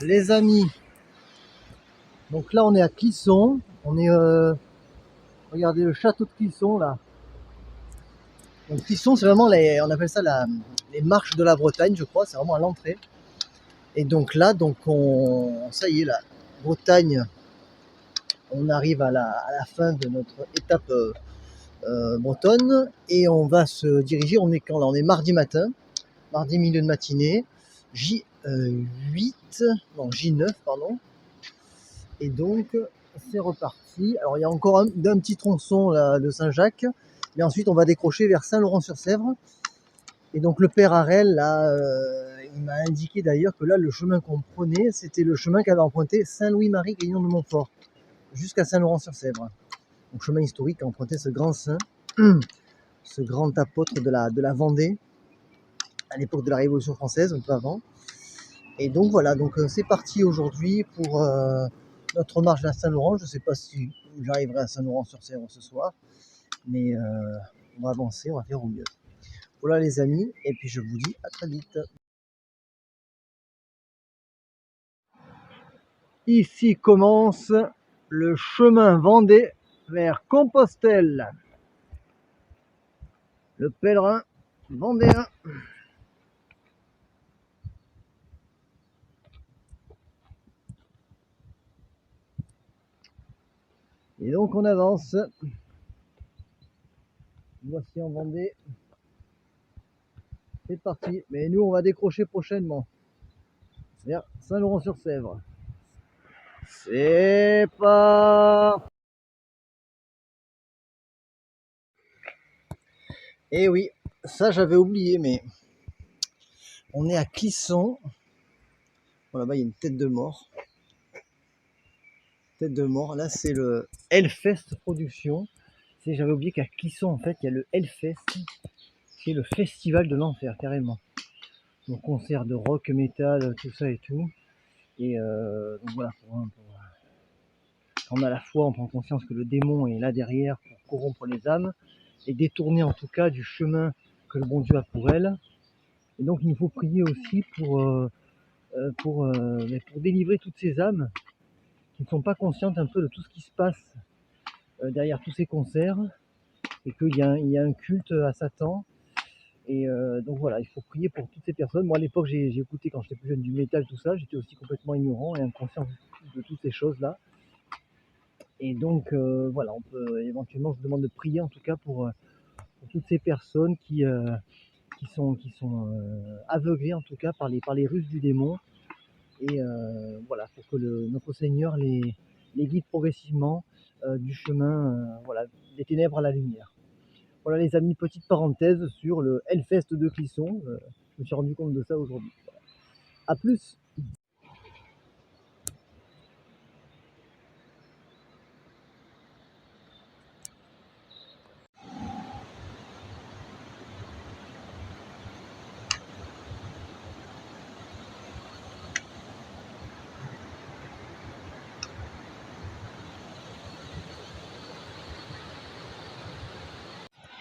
Les amis, donc là on est à Clisson, on est, regardez le château de Clisson là. Donc Clisson c'est vraiment on appelle ça les marches de la Bretagne je crois, c'est vraiment à l'entrée. Et donc là, ça y est la Bretagne, on arrive à la fin de notre étape bretonne et on va se diriger, on est quand là? On est mardi matin, mardi milieu de matinée, J8, non J9 pardon. Et donc, c'est reparti. Alors, il y a encore un petit tronçon là, de Saint-Jacques. Mais ensuite, on va décrocher vers Saint-Laurent-sur-Sèvre. Et donc, le père Harel, là, il m'a indiqué d'ailleurs que là, le chemin qu'on prenait, c'était le chemin qu'avait emprunté Saint-Louis-Marie Grignon de Montfort, jusqu'à Saint-Laurent-sur-Sèvre. Donc, chemin historique, emprunté ce grand saint, ce grand apôtre de la Vendée, à l'époque de la Révolution française, un peu avant. Et donc, voilà, donc c'est parti aujourd'hui pour notre marche vers Saint-Laurent. Je ne sais pas si j'arriverai à Saint-Laurent-sur-Sèvre ce soir, mais on va avancer, on va faire au mieux. Voilà les amis, et puis je vous dis à très vite. Ici commence le chemin Vendée vers Compostelle. Le pèlerin vendéen. Et donc on avance. Voici en Vendée. C'est parti. Mais nous on va décrocher prochainement vers Saint-Laurent-sur-Sèvre. C'est pas. Eh oui, ça j'avais oublié, mais on est à Clisson. Bon, là-bas il y a une tête de mort. Tête de mort. Là c'est le Hellfest Production. J'avais oublié qu'à Clisson en fait il y a le Hellfest, qui est le festival de l'enfer carrément. Donc concert de rock, métal, tout ça et tout. Et donc voilà, quand on a la foi, on prend conscience que le démon est là derrière pour corrompre les âmes et détourner en tout cas du chemin que le bon Dieu a pour elles. Et donc il nous faut prier aussi pour délivrer toutes ces âmes qui ne sont pas conscientes un peu de tout ce qui se passe derrière tous ces concerts et qu'il y a un culte à Satan. Et donc voilà, il faut prier pour toutes ces personnes. Moi à l'époque j'ai écouté quand j'étais plus jeune du métal, tout ça, j'étais aussi complètement ignorant et inconscient de toutes ces choses-là. Et donc voilà, on peut éventuellement, je vous demande de prier en tout cas pour toutes ces personnes qui sont aveuglées en tout cas par les ruses du démon. Et voilà, pour que notre Seigneur les guide progressivement du chemin, voilà, des ténèbres à la lumière. Voilà les amis, petite parenthèse sur le Hellfest de Clisson. Je me suis rendu compte de ça aujourd'hui. A plus.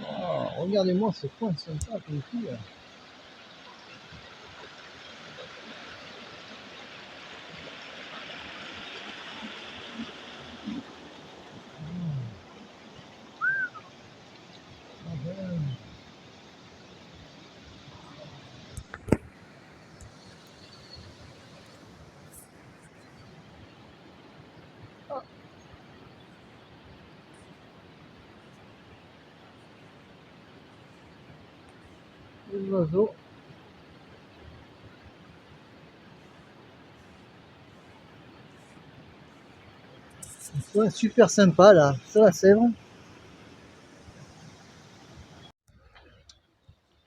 Oh, regardez-moi ce coin sympa comme tout là. Les oiseaux. Un coin super sympa là, sur la Sèvre.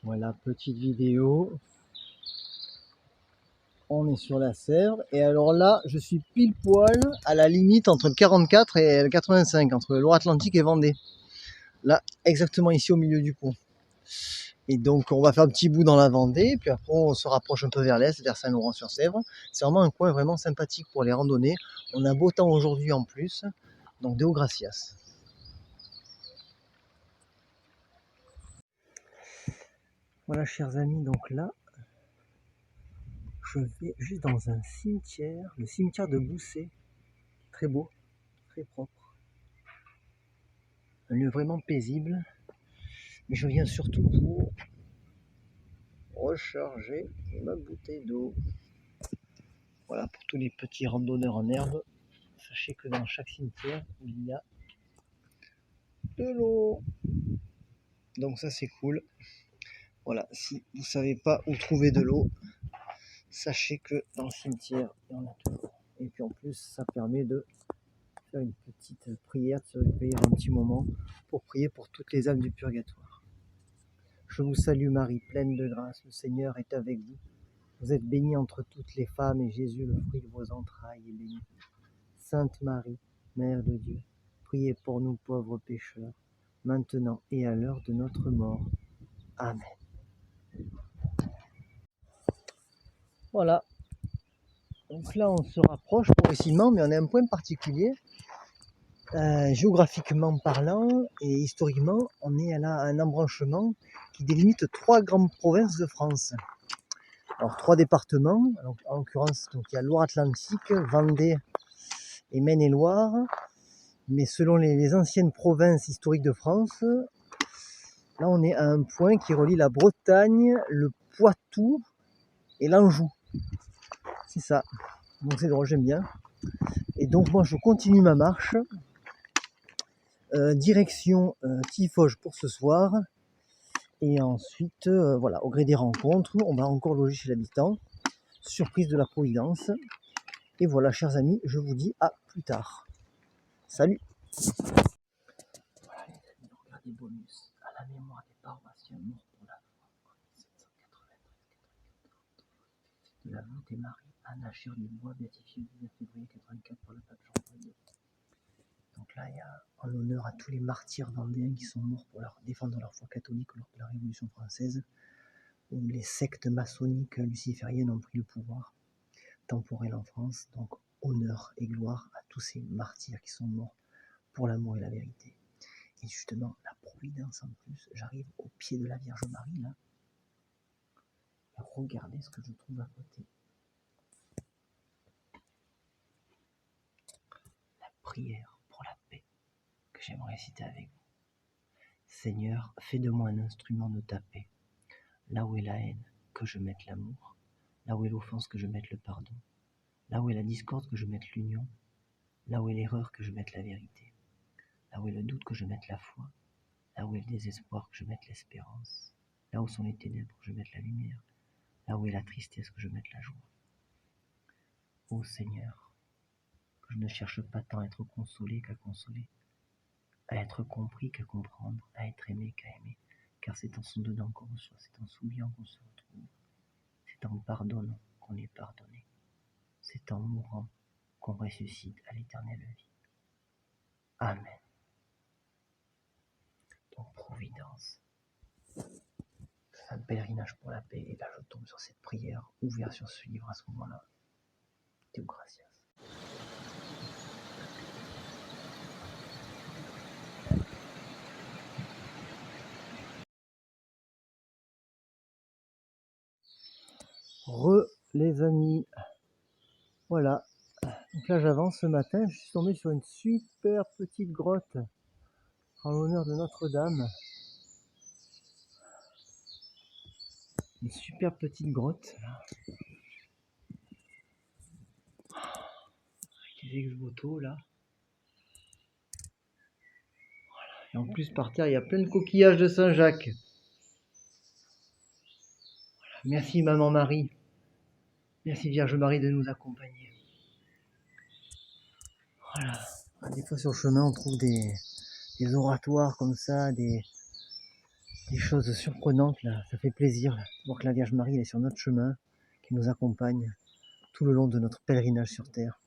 Voilà, petite vidéo. On est sur la Sèvre. Et alors là, je suis pile poil à la limite entre le 44 et le 85, entre Loire-Atlantique et Vendée. Là, exactement ici au milieu du pont. Et donc, on va faire un petit bout dans la Vendée, puis après, on se rapproche un peu vers l'est, vers Saint-Laurent-sur-Sèvre. C'est vraiment un coin vraiment sympathique pour les randonnées. On a beau temps aujourd'hui en plus, donc Deo Gracias. Voilà, chers amis, donc là, je vais juste dans un cimetière, le cimetière de Bousset. Très beau, très propre. Un lieu vraiment paisible. Mais je viens surtout pour recharger ma bouteille d'eau. Voilà, pour tous les petits randonneurs en herbe, sachez que dans chaque cimetière, il y a de l'eau. Donc ça c'est cool. Voilà, si vous ne savez pas où trouver de l'eau, sachez que dans le cimetière, il y en a toujours. Et puis en plus, ça permet de faire une petite prière, de se recueillir un petit moment pour prier pour toutes les âmes du purgatoire. Je vous salue Marie, pleine de grâce, le Seigneur est avec vous. Vous êtes bénie entre toutes les femmes et Jésus, le fruit de vos entrailles, est béni. Sainte Marie, Mère de Dieu, priez pour nous pauvres pécheurs, maintenant et à l'heure de notre mort. Amen. Voilà. Donc là, on se rapproche progressivement, mais on a un point particulier. Géographiquement parlant et historiquement, on est à un embranchement qui délimite 3 grandes provinces de France. Alors 3 départements, donc, en l'occurrence, il y a Loire-Atlantique, Vendée et Maine-et-Loire. Mais selon les anciennes provinces historiques de France, là on est à un point qui relie la Bretagne, le Poitou et l'Anjou. C'est ça. Donc c'est drôle, j'aime bien. Et donc moi je continue ma marche. Direction Tiffauges pour ce soir. Et ensuite, voilà, au gré des rencontres, on va encore loger chez l'habitant. Surprise de la Providence. Et voilà, chers amis, je vous dis à plus tard. Salut! Voilà les amis, regardez bonus. À la mémoire des paroissiens morts pour la foi. 1793. De la voûte et Marie, Anna Chir-du-Bois, béatifiée le 19 février 84 par le pape Jean-Paul II. Donc là, il y a en honneur à tous les martyrs vendéens qui sont morts pour défendre leur foi catholique lors de la Révolution française, où les sectes maçonniques lucifériennes ont pris le pouvoir temporel en France. Donc honneur et gloire à tous ces martyrs qui sont morts pour l'amour et la vérité. Et justement, la Providence en plus, j'arrive au pied de la Vierge Marie là. Et regardez ce que je trouve à côté. La prière pour la paix que j'aimerais réciter avec vous. Seigneur, fais de moi un instrument de ta paix. Là où est la haine, que je mette l'amour. Là où est l'offense, que je mette le pardon. Là où est la discorde, que je mette l'union. Là où est l'erreur, que je mette la vérité. Là où est le doute, que je mette la foi. Là où est le désespoir, que je mette l'espérance. Là où sont les ténèbres, que je mette la lumière. Là où est la tristesse, que je mette la joie. Ô Seigneur, que je ne cherche pas tant à être consolé qu'à consoler, à être compris qu'à comprendre, à être aimé qu'à aimer, car c'est en se donnant qu'on reçoit, c'est en s'oubliant qu'on se retrouve, c'est en pardonnant qu'on est pardonné, c'est en mourant qu'on ressuscite à l'éternelle vie. Amen. Donc Providence, un pèlerinage pour la paix, et là je tombe sur cette prière ouverte sur ce livre à ce moment-là. Deo gratias. Les amis, voilà. Donc là j'avance ce matin, je suis tombé sur une super petite grotte en l'honneur de Notre-Dame. Une super petite grotte là. Avec les ex-voto là. Et en plus par terre il y a plein de coquillages de Saint-Jacques. Voilà. Merci Maman Marie. Merci Vierge Marie de nous accompagner. Voilà. Des fois sur le chemin on trouve des oratoires comme ça, des choses surprenantes là. Ça fait plaisir là, de voir que la Vierge Marie est sur notre chemin, qui nous accompagne tout le long de notre pèlerinage sur terre.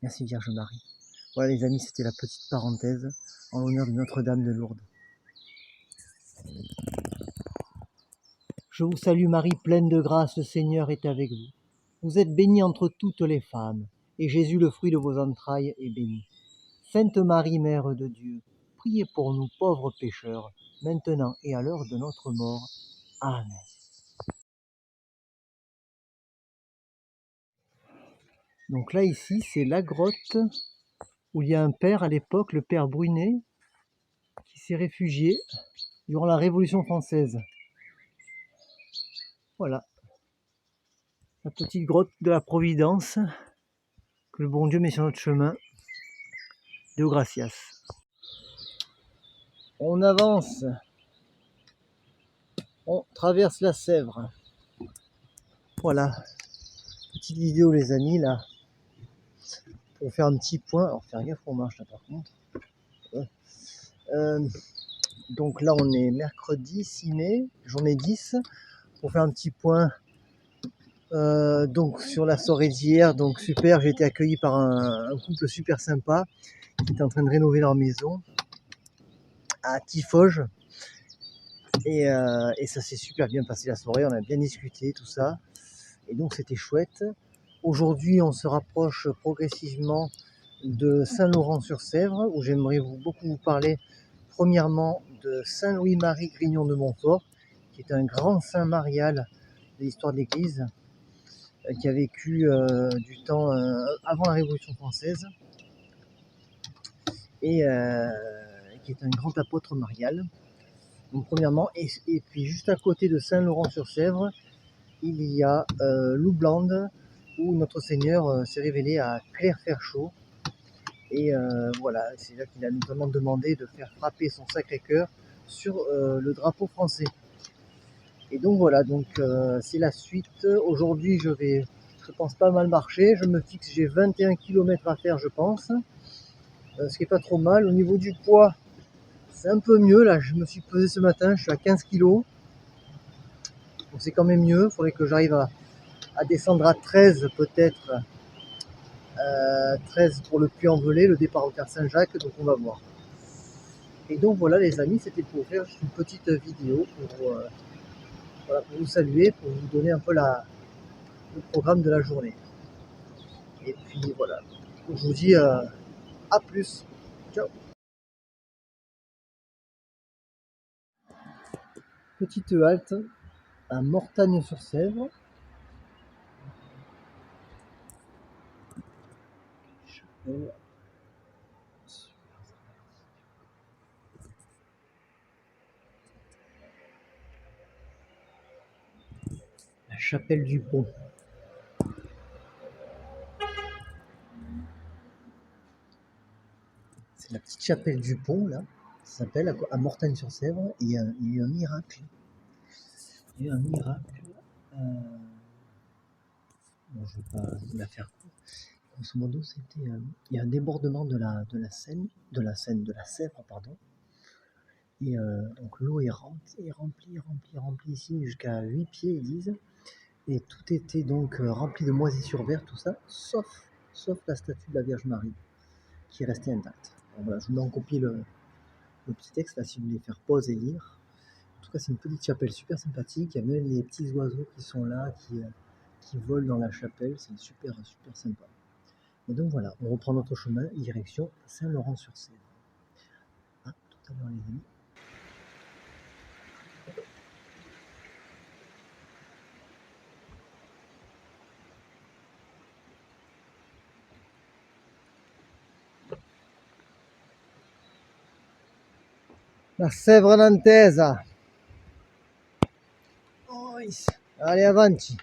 Merci Vierge Marie. Voilà les amis, c'était la petite parenthèse en l'honneur de Notre-Dame de Lourdes. Je vous salue Marie, pleine de grâce, le Seigneur est avec vous. Vous êtes bénie entre toutes les femmes, et Jésus, le fruit de vos entrailles, est béni. Sainte Marie, Mère de Dieu, priez pour nous pauvres pécheurs, maintenant et à l'heure de notre mort. Amen. Donc là, ici, c'est la grotte où il y a un père à l'époque, le père Brunet, qui s'est réfugié durant la Révolution française. Voilà, la petite grotte de la Providence que le bon Dieu met sur notre chemin. Deo gracias. On avance, on traverse la Sèvre. Voilà, petite vidéo les amis là, pour faire un petit point. Alors faire gaffe on marche là par contre. Ouais. Donc là on est mercredi 6 mai, journée 10, pour faire un petit point donc sur la soirée d'hier. Donc super, j'ai été accueilli par un couple super sympa qui est en train de rénover leur maison à Tiffauges. Et ça s'est super bien passé la soirée, on a bien discuté, tout ça. Et donc c'était chouette. Aujourd'hui, on se rapproche progressivement de Saint-Laurent-sur-Sèvre, où j'aimerais beaucoup vous parler, premièrement, de Saint-Louis-Marie Grignon de Montfort, qui est un grand saint marial de l'histoire de l'Église, qui a vécu du temps avant la Révolution française, et qui est un grand apôtre marial. Donc premièrement, et puis juste à côté de Saint-Laurent-sur-Sèvre, il y a Loublande, où notre Seigneur s'est révélé à Claire-Ferchaud. Et voilà, c'est là qu'il a notamment demandé de faire frapper son Sacré-Cœur sur le drapeau français. Et donc voilà, donc c'est la suite. Aujourd'hui, je pense pas mal marcher. Je me fixe, j'ai 21 km à faire, je pense. Ce qui est pas trop mal. Au niveau du poids, c'est un peu mieux. Là, je me suis pesé ce matin, je suis à 15 kg. Donc c'est quand même mieux. Il faudrait que j'arrive à descendre à 13 peut-être. 13 pour le Puy-en-Velay, le départ au Terre Saint-Jacques, donc on va voir. Et donc voilà les amis, c'était pour faire juste une petite vidéo voilà, pour vous saluer, pour vous donner un peu le programme de la journée. Et puis voilà, je vous dis à plus. Ciao. Petite halte à Mortagne-sur-Sèvre. La chapelle du Pont. C'est la petite chapelle du Pont là, ça s'appelle à Mortagne-sur-Sèvre. Il y a eu un miracle. Il y a eu un miracle. Bon, je ne vais pas vous la faire court. Grosso modo, c'était il y a un débordement de la Sèvre, pardon. Et donc l'eau est remplie ici jusqu'à 8 pieds, ils disent. Et tout était donc rempli de moisissures vertes, tout ça, sauf la statue de la Vierge Marie, qui est restée intacte. Donc voilà, je vous mets en copie le petit texte là si vous voulez faire pause et lire. En tout cas, c'est une petite chapelle super sympathique. Il y a même les petits oiseaux qui sont là, qui volent dans la chapelle. C'est super sympa. Et donc voilà, on reprend notre chemin, direction Saint-Laurent-sur-Sèvre. À tout à l'heure les amis. La Sèvre nantaise. Oh, allez, avanti.